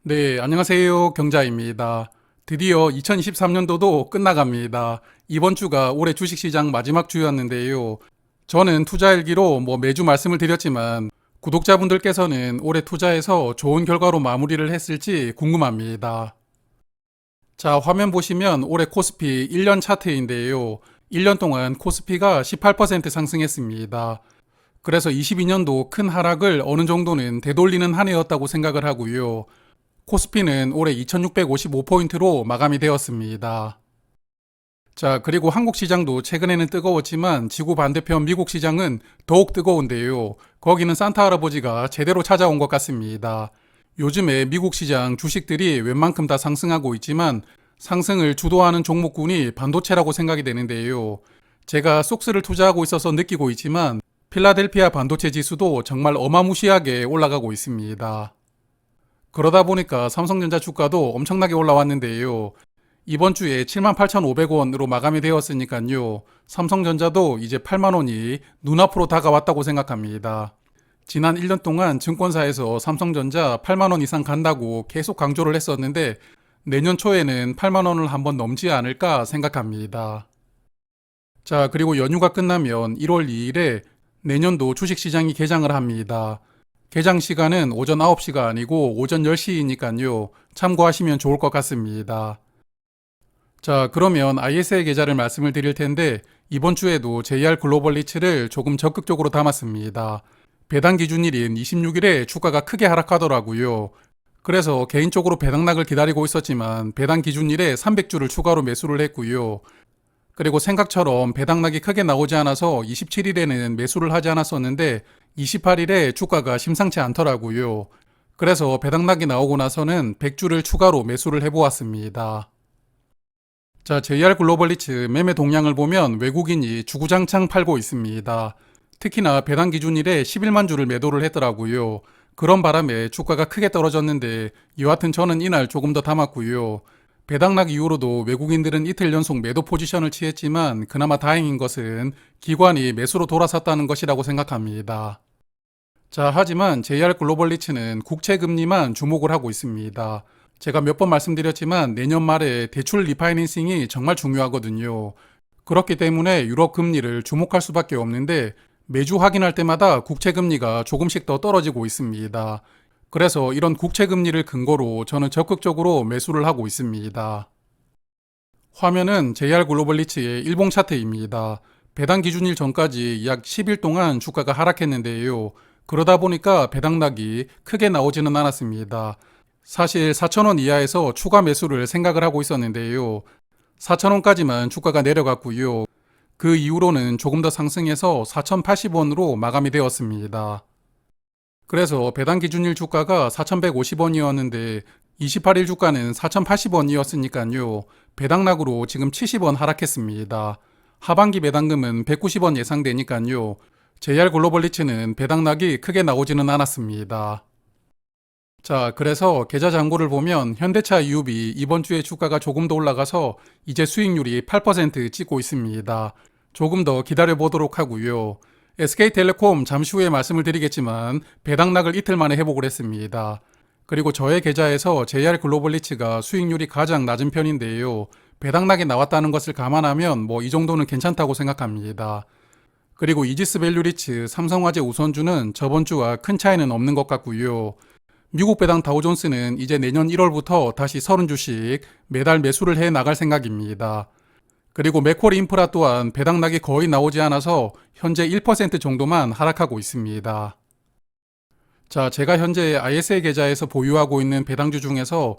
네, 안녕하세요. 경자입니다. 드디어 2023년도도 끝나갑니다. 이번 주가 올해 주식시장 마지막 주였는데요. 저는 투자일기로 매주 말씀을 드렸지만 구독자분들께서는 올해 투자해서 좋은 결과로 마무리를 했을지 궁금합니다. 자, 화면 보시면 올해 코스피 1년 차트인데요. 1년 동안 코스피가 18% 상승했습니다. 그래서 22년도 큰 하락을 어느 정도는 되돌리는 한 해였다고 생각을 하고요. 코스피는 올해 2655포인트로 마감이 되었습니다. 자, 그리고 한국 시장도 최근에는 뜨거웠지만 지구 반대편 미국 시장은 더욱 뜨거운데요. 거기는 산타 할아버지가 제대로 찾아온 것 같습니다. 요즘에 미국 시장 주식들이 웬만큼 다 상승하고 있지만 상승을 주도하는 종목군이 반도체라고 생각이 되는데요. 제가 속스를 투자하고 있어서 느끼고 있지만 필라델피아 반도체 지수도 정말 어마무시하게 올라가고 있습니다. 그러다 보니까 삼성전자 주가도 엄청나게 올라왔는데요. 이번 주에 78,500원으로 마감이 되었으니까요. 삼성전자도 이제 8만원이 눈앞으로 다가왔다고 생각합니다. 지난 1년 동안 증권사에서 삼성전자 8만원 이상 간다고 계속 강조를 했었는데 내년 초에는 8만원을 한번 넘지 않을까 생각합니다. 자, 그리고 연휴가 끝나면 1월 2일에 내년도 주식시장이 개장을 합니다. 개장 시간은 오전 9시가 아니고 오전 10시이니까요. 참고하시면 좋을 것 같습니다. 자, 그러면 IS의 계좌를 말씀을 드릴 텐데 이번 주에도 JR 글로벌 리츠를 조금 적극적으로 담았습니다. 배당 기준일인 26일에 주가가 크게 하락하더라고요. 그래서 개인적으로 배당락을 기다리고 있었지만 배당 기준일에 300주를 추가로 매수를 했고요. 그리고 생각처럼 배당락이 크게 나오지 않아서 27일에는 매수를 하지 않았었는데 28일에 주가가 심상치 않더라고요. 그래서 배당락이 나오고 나서는 100주를 추가로 매수를 해보았습니다. 자, JR 글로벌 리츠 매매 동향을 보면 외국인이 주구장창 팔고 있습니다. 특히나 배당 기준일에 11만 주를 매도를 했더라고요. 그런 바람에 주가가 크게 떨어졌는데 여하튼 저는 이날 조금 더 담았고요. 배당락 이후로도 외국인들은 이틀 연속 매도 포지션을 취했지만 그나마 다행인 것은 기관이 매수로 돌아섰다는 것이라고 생각합니다. 자, 하지만 JR 글로벌 리츠는 국채 금리만 주목을 하고 있습니다. 제가 몇 번 말씀드렸지만 내년 말에 대출 리파이낸싱이 정말 중요하거든요. 그렇기 때문에 유럽 금리를 주목할 수밖에 없는데 매주 확인할 때마다 국채 금리가 조금씩 더 떨어지고 있습니다. 그래서 이런 국채 금리를 근거로 저는 적극적으로 매수를 하고 있습니다. 화면은 JR 글로벌 리츠의 일봉 차트입니다. 배당 기준일 전까지 약 10일 동안 주가가 하락했는데요. 그러다 보니까 배당락이 크게 나오지는 않았습니다. 사실 4,000원 이하에서 추가 매수를 생각을 하고 있었는데요. 4,000원까지만 주가가 내려갔고요. 그 이후로는 조금 더 상승해서 4,080원으로 마감이 되었습니다. 그래서 배당 기준일 주가가 4,150원이었는데 28일 주가는 4,080원이었으니까요. 배당락으로 지금 70원 하락했습니다. 하반기 배당금은 190원 예상되니까요. JR 글로벌 리츠는 배당락이 크게 나오지는 않았습니다. 자, 그래서 계좌 잔고를 보면 현대차 이유비 이번 주에 주가가 조금 더 올라가서 이제 수익률이 8% 찍고 있습니다. 조금 더 기다려 보도록 하고요. SK텔레콤 잠시 후에 말씀을 드리겠지만 배당락을 이틀 만에 회복을 했습니다. 그리고 저의 계좌에서 JR 글로벌 리츠가 수익률이 가장 낮은 편인데요. 배당락이 나왔다는 것을 감안하면 이 정도는 괜찮다고 생각합니다. 그리고 이지스 밸류 리츠 삼성화재 우선주는 저번 주와 큰 차이는 없는 것 같고요. 미국 배당 다우존스는 이제 내년 1월부터 다시 30주씩 매달 매수를 해 나갈 생각입니다. 그리고 맥쿼리 인프라 또한 배당락이 거의 나오지 않아서 현재 1% 정도만 하락하고 있습니다. 자, 제가 현재 ISA 계좌에서 보유하고 있는 배당주 중에서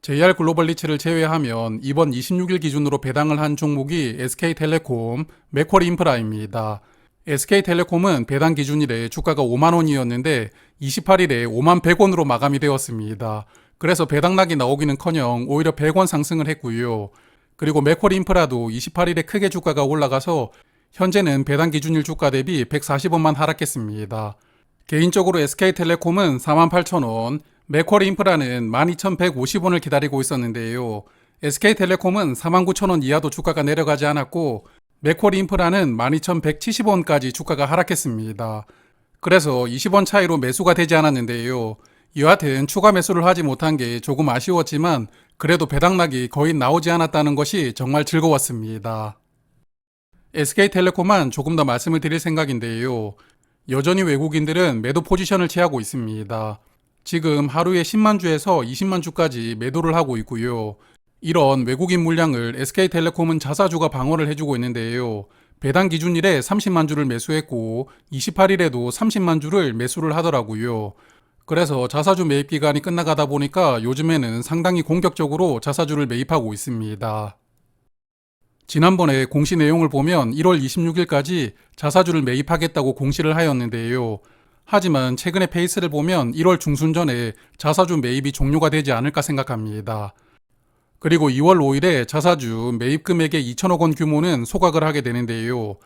JR 글로벌 리츠를 제외하면 이번 26일 기준으로 배당을 한 종목이 SK텔레콤, 맥쿼리 인프라입니다. SK텔레콤은 배당 기준일에 주가가 5만원이었는데 28일에 5만 100원으로 마감이 되었습니다. 그래서 배당락이 나오기는커녕 오히려 100원 상승을 했고요. 그리고 맥쿼리 인프라도 28일에 크게 주가가 올라가서 현재는 배당 기준일 주가 대비 140원만 하락했습니다. 개인적으로 SK텔레콤은 48,000원, 맥쿼리 인프라는 12,150원을 기다리고 있었는데요. SK텔레콤은 49,000원 이하도 주가가 내려가지 않았고 맥쿼리 인프라는 12,170원까지 주가가 하락했습니다. 그래서 20원 차이로 매수가 되지 않았는데요. 여하튼 추가 매수를 하지 못한 게 조금 아쉬웠지만 그래도 배당락이 거의 나오지 않았다는 것이 정말 즐거웠습니다. SK텔레콤만 조금 더 말씀을 드릴 생각인데요. 여전히 외국인들은 매도 포지션을 취하고 있습니다. 지금 하루에 10만 주에서 20만 주까지 매도를 하고 있고요. 이런 외국인 물량을 SK텔레콤은 자사주가 방어를 해주고 있는데요. 배당 기준일에 30만 주를 매수했고 28일에도 30만 주를 매수를 하더라고요. 그래서 자사주 매입 기간이 끝나가다 보니까 요즘에는 상당히 공격적으로 자사주를 매입하고 있습니다. 지난번에 공시 내용을 보면 1월 26일까지 자사주를 매입하겠다고 공시를 하였는데요. 하지만 최근의 페이스를 보면 1월 중순 전에 자사주 매입이 종료가 되지 않을까 생각합니다. 그리고 2월 5일에 자사주 매입 금액의 2천억 원 규모는 소각을 하게 되는데요.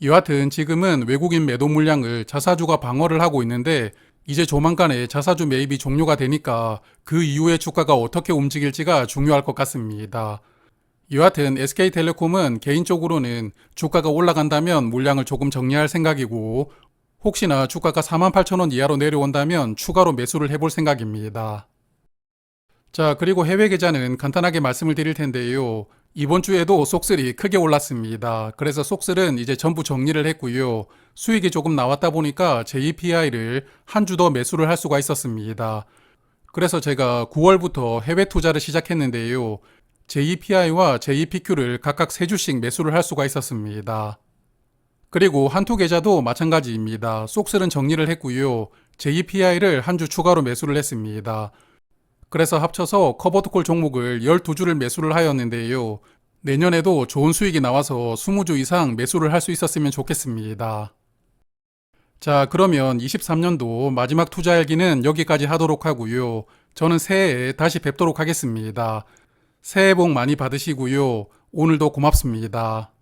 여하튼 지금은 외국인 매도 물량을 자사주가 방어를 하고 있는데 이제 조만간에 자사주 매입이 종료가 되니까 그 이후에 주가가 어떻게 움직일지가 중요할 것 같습니다. 여하튼 SK텔레콤은 개인적으로는 주가가 올라간다면 물량을 조금 정리할 생각이고 혹시나 주가가 48,000원 이하로 내려온다면 추가로 매수를 해볼 생각입니다. 자, 그리고 해외 계좌는 간단하게 말씀을 드릴 텐데요. 이번 주에도 속슬이 크게 올랐습니다. 그래서 속슬은 이제 전부 정리를 했고요. 수익이 조금 나왔다 보니까 JPI를 한 주 더 매수를 할 수가 있었습니다. 그래서 제가 9월부터 해외 투자를 시작했는데요. JPI와 JPQ를 각각 3주씩 매수를 할 수가 있었습니다. 그리고 한투 계좌도 마찬가지입니다. 속슬은 정리를 했고요. JPI를 한 주 추가로 매수를 했습니다. 그래서 합쳐서 커버드콜 종목을 12주를 매수를 하였는데요. 내년에도 좋은 수익이 나와서 20주 이상 매수를 할 수 있었으면 좋겠습니다. 자, 그러면 23년도 마지막 투자 일기는 여기까지 하도록 하고요. 저는 새해에 다시 뵙도록 하겠습니다. 새해 복 많이 받으시고요. 오늘도 고맙습니다.